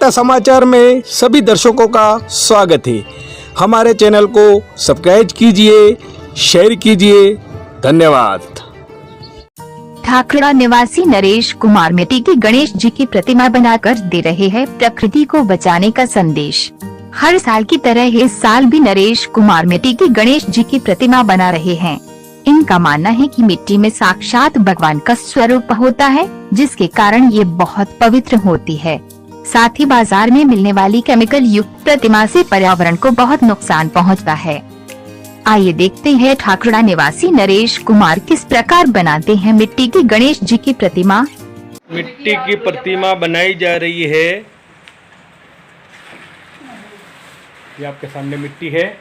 सत्ता समाचार में सभी दर्शकों का स्वागत है। हमारे चैनल को सब्सक्राइब कीजिए, शेयर कीजिए। धन्यवाद। ठाकरा निवासी नरेश कुमार मिट्टी की गणेश जी की प्रतिमा बनाकर दे रहे हैं प्रकृति को बचाने का संदेश। हर साल की तरह इस साल भी नरेश कुमार मिट्टी की गणेश जी की प्रतिमा बना रहे हैं। इनका मानना है कि मिट्टी में साक्षात भगवान का स्वरूप होता है, जिसके कारण ये बहुत पवित्र होती है। साथ ही बाजार में मिलने वाली केमिकल युक्त प्रतिमा से पर्यावरण को बहुत नुकसान पहुंचता है। आइए देखते हैं ठाकरा निवासी नरेश कुमार किस प्रकार बनाते हैं मिट्टी की गणेश जी की प्रतिमा। मिट्टी की प्रतिमा बनाई जा रही है। ये आपके सामने मिट्टी है,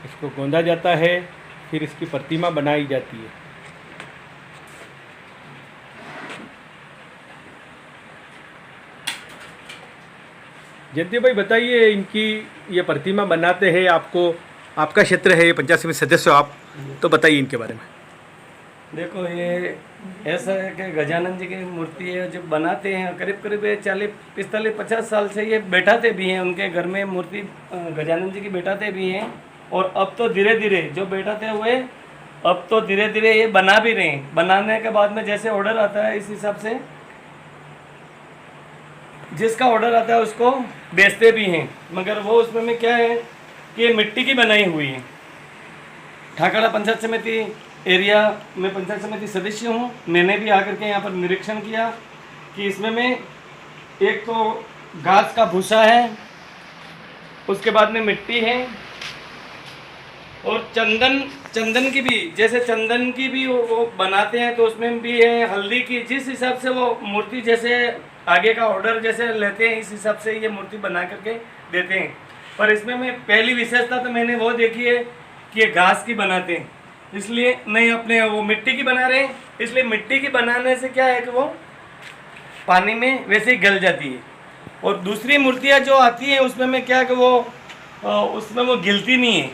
इसको गोंदा जाता है, फिर इसकी प्रतिमा बनाई जाती है। जयंती भाई बताइए, इनकी ये प्रतिमा बनाते हैं, आपका क्षेत्र है, ये पंचायत समिति सदस्य हो आप, तो बताइए इनके बारे में। देखो, ये ऐसा है कि गजानन जी की मूर्ति है जो बनाते हैं, करीब करीब 40-45-50 साल से ये बैठाते भी हैं उनके घर में मूर्ति, गजानन जी की बैठाते भी हैं। और अब तो धीरे धीरे जो बैठाते हुए अब तो धीरे धीरे ये बना भी रहे हैं। बनाने के बाद में जैसे ऑर्डर आता है, इस हिसाब से जिसका ऑर्डर आता है उसको बेचते भी हैं। मगर वो उसमें में क्या है कि ये मिट्टी की बनाई हुई है। ठाकरा पंचायत समिति एरिया में पंचायत समिति सदस्य हूँ। मैंने भी आकर के यहाँ पर निरीक्षण किया कि इसमें में एक तो घास का भूसा है, उसके बाद में मिट्टी है, और चंदन की भी, जैसे चंदन की भी वो बनाते हैं तो उसमें भी है, हल्दी की। जिस हिसाब से वो मूर्ति जैसे आगे का ऑर्डर जैसे लेते हैं, इस हिसाब से ये मूर्ति बना करके देते हैं। पर इसमें मैं पहली विशेषता तो मैंने वो देखी है कि ये घास की बनाते हैं, इसलिए नहीं अपने वो मिट्टी की बना रहे हैं। इसलिए मिट्टी की बनाने से क्या है कि वो पानी में वैसे ही गल जाती है। और दूसरी मूर्तियाँ जो आती हैं उसमें में क्या है कि वो उसमें वो गिलती नहीं है।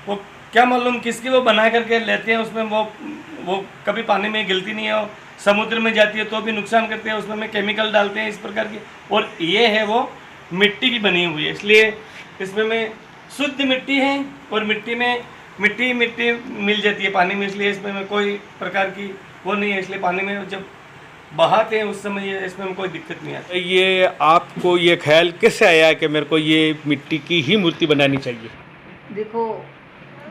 वो क्या मालूम किसकी वो बना करके लेते हैं, उसमें वो कभी पानी में गिलती नहीं है, और समुद्र में जाती है तो भी नुकसान करते हैं। उसमें में केमिकल डालते हैं इस प्रकार की। और ये है वो मिट्टी की बनी हुई है, इसलिए इसमें में शुद्ध मिट्टी है, और मिट्टी में मिट्टी मिल जाती है पानी में, इसलिए इसमें में कोई प्रकार की वो नहीं है। इसलिए पानी में जब बहाते हैं उस समय ये इसमें कोई दिक्कत नहीं आती। ये आपको ये ख्याल कैसे आया कि मेरे को ये मिट्टी की ही मूर्ति बनानी चाहिए? देखो,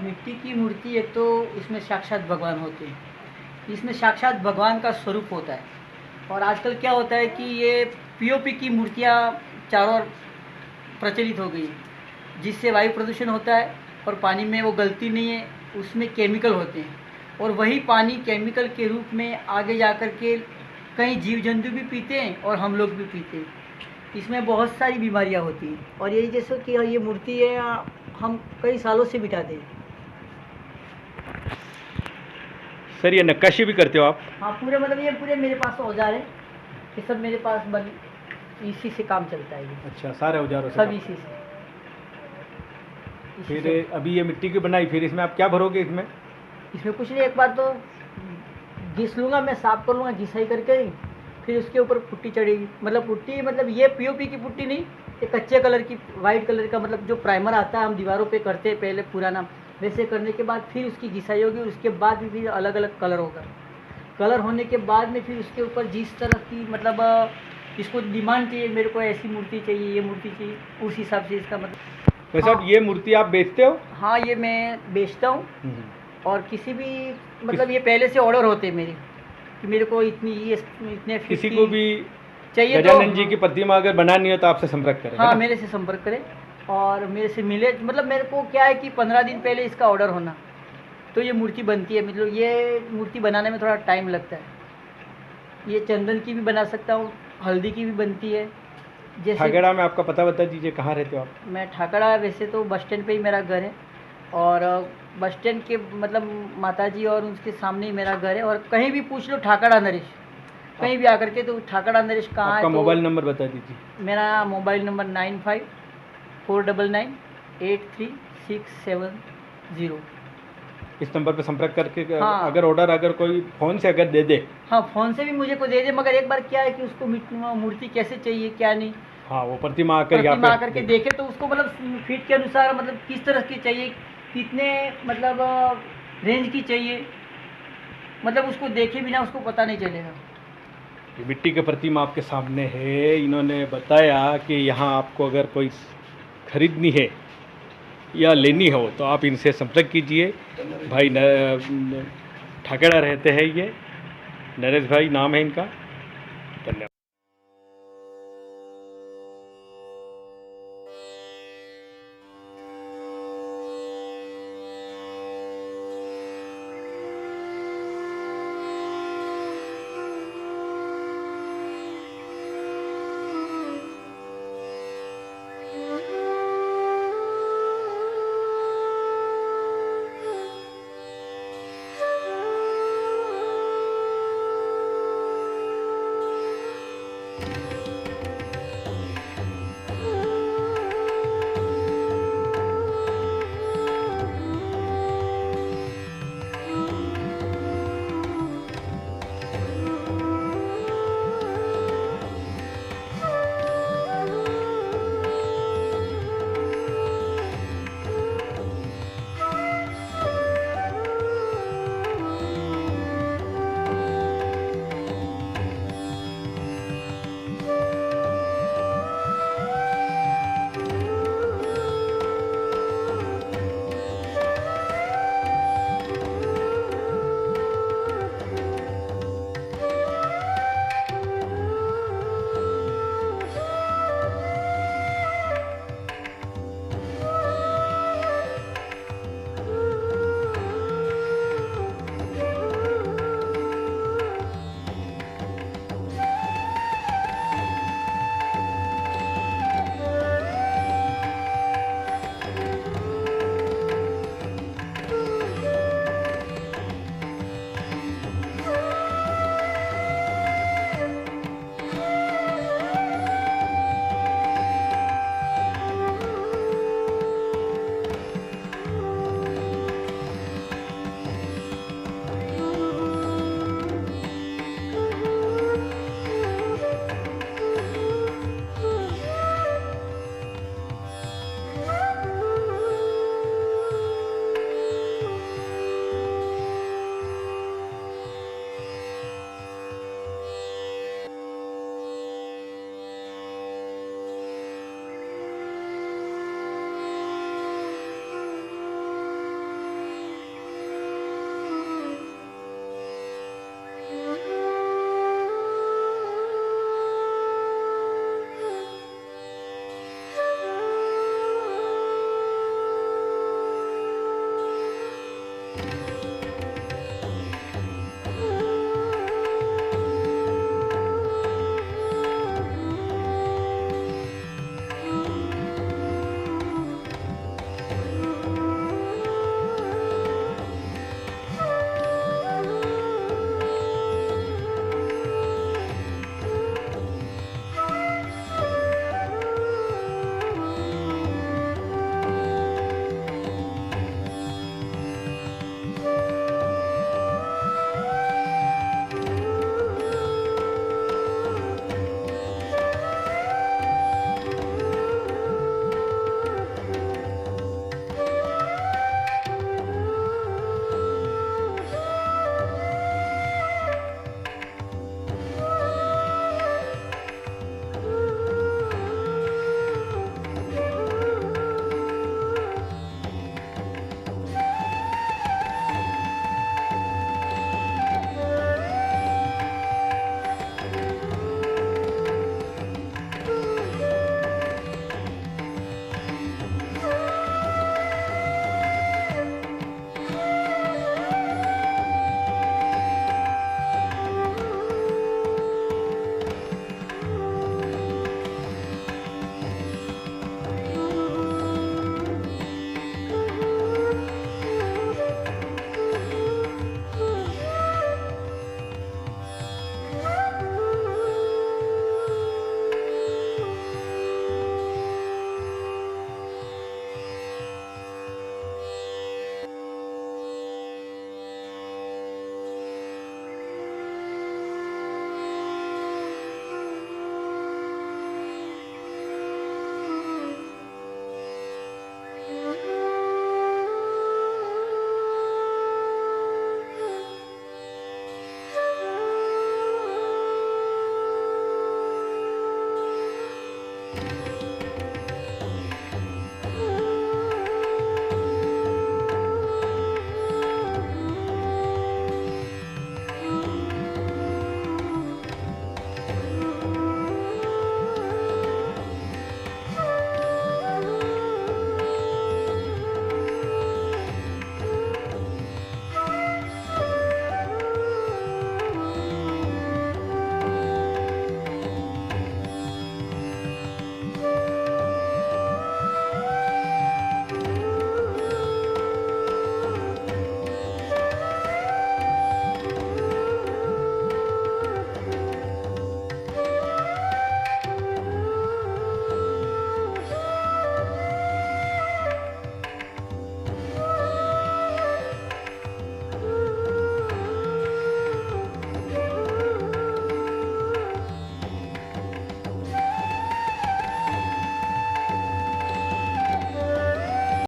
मिट्टी की मूर्ति एक तो इसमें साक्षात भगवान होते हैं, इसमें साक्षात भगवान का स्वरूप होता है। और आजकल क्या होता है कि ये पीओपी की मूर्तियाँ चारों ओर प्रचलित हो गई, जिससे वायु प्रदूषण होता है और पानी में वो गलती नहीं है, उसमें केमिकल होते हैं। और वही पानी केमिकल के रूप में आगे जा कर के कई जीव जंतु भी पीते हैं और हम लोग भी पीते हैं। इसमें बहुत सारी बीमारियां होती हैं। और यही जैसे कि ये मूर्ति है, हम कई सालों से बिठाते हैं। सर, ये नक्काशी भी करते हो आप? हाँ, पूरे मतलब ये पूरे मेरे पास औजार है, ये सब मेरे पास इसी से काम चलता है। अच्छा, सारे औजारों से? सब इसी से। फिर अभी ये मिट्टी की बनाई, फिर इसमें आप क्या भरोगे? इसमें कुछ नहीं, एक बार तो घिस लूँगा, मैं साफ कर लूँगा घिसाई करके, फिर उसके ऊपर पुट्टी चढ़ेगी। मतलब ये पीओपी की पुट्टी नहीं, ये कच्चे कलर की, वाइट कलर का, मतलब जो प्राइमर आता है हम दीवारों पे करते हैं पहले पुराना, वैसे करने के बाद फिर उसकी घिसाई होगी। उसके बाद भी फिर अलग अलग कलर होगा। कलर होने के बाद में फिर उसके ऊपर जिस तरह की मतलब इसको डिमांड चाहिए, मेरे को ऐसी मूर्ति चाहिए, ये मूर्ति चाहिए, उस हिसाब से इसका मतलब। वैसे आप ये मूर्ति आप बेचते हो? हाँ, ये मैं बेचता हूँ। और किसी भी मतलब ये पहले से ऑर्डर होते हैं मेरे कि मेरे को इतने किसी को भी चाहिए, गजानन जी की प्रतिमा अगर बनानी हो तो आपसे संपर्क करें। हाँ, मेरे से संपर्क करें और मेरे से मिले। मतलब मेरे को क्या है कि 15 दिन पहले इसका ऑर्डर होना, तो ये मूर्ति बनती है। मतलब ये मूर्ति बनाने में थोड़ा टाइम लगता है। ये चंदन की भी बना सकता हूँ, हल्दी की भी बनती है। जैसे ठाकरा में आपका पता बता दीजिए, कहाँ रहते हो आप? मैं ठाकरा, वैसे तो बस स्टैंड पे ही मेरा घर है, और बस स्टैंड के मतलब माताजी और उसके सामने ही मेरा घर है। और कहीं भी पूछ लो ठाकरा नरेश, कहीं भी आकर के तो ठाकरा नरेश कहाँ है। आपका मोबाइल नंबर बता दीजिए। मेरा मोबाइल नंबर 9549833670। इस नंबर पर संपर्क करके हाँ। अगर कोई फ़ोन से दे दे। हाँ, फ़ोन से भी मुझे को दे दे, मगर एक बार क्या है कि उसको मूर्ति कैसे चाहिए क्या नहीं, हाँ, वो प्रतिमा आकर यहाँ प्रतिमा पे आकर के देखे तो उसको मतलब फीट के अनुसार मतलब किस तरह की चाहिए, कितने मतलब रेंज की चाहिए, मतलब उसको देखे बिना उसको पता नहीं चलेगा। ये मिट्टी की प्रतिमा आपके सामने है। इन्होंने बताया कि यहाँ आपको अगर कोई खरीदनी है या लेनी हो तो आप इनसे संपर्क कीजिए। भाई ठाकेड़ा रहते हैं, ये नरेश भाई नाम है इनका।